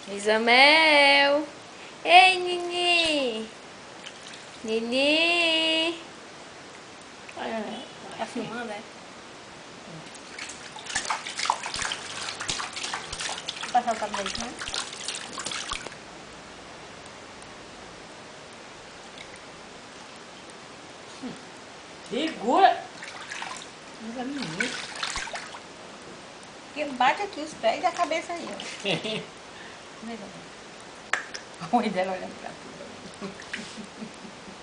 Isamel! Ei, Nini! Nini! Tá filmando, é? Vou passar o cabelo, né? Segura! Mas a menina. Porque bate aqui os pés e a cabeça aí, ó. A mãe dela olhando pra tudo.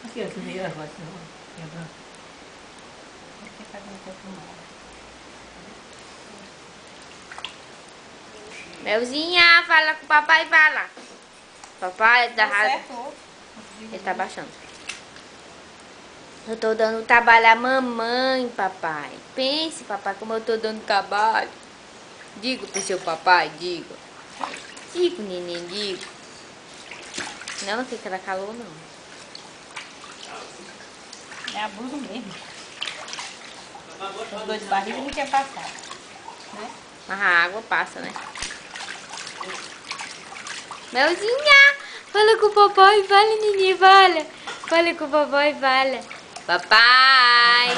Aqui, ó, que meio a voz, não. Quebra. Porque faz um corpo mal. Melzinha, fala com o papai, fala. Papai, tá Deu errado. certo. Ele tá baixando. Eu tô dando trabalho à mamãe, papai. Pense, papai, como eu tô dando trabalho. Diga pro seu papai, diga. Diga, neném, diga. Não, não fica da calor, não. É abuso mesmo. Os dois de barriga não quer passar. Né? Mas a água passa, né? Melzinha, fala com o papai, fala, neném, fala. Fala com o papai, fala. Papai,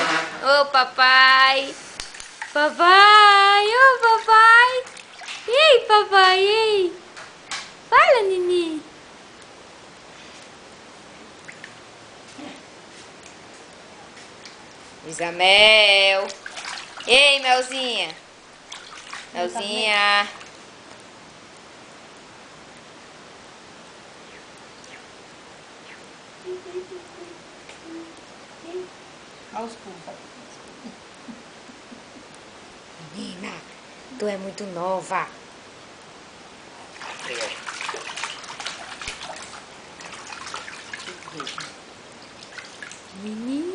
ô papai. Papai, ô papai. Ei, papai, ei. Fala, neném. Isamel. Ei, Melzinha. Melzinha. Olha os pulos. Menina, tu é muito nova. Menina.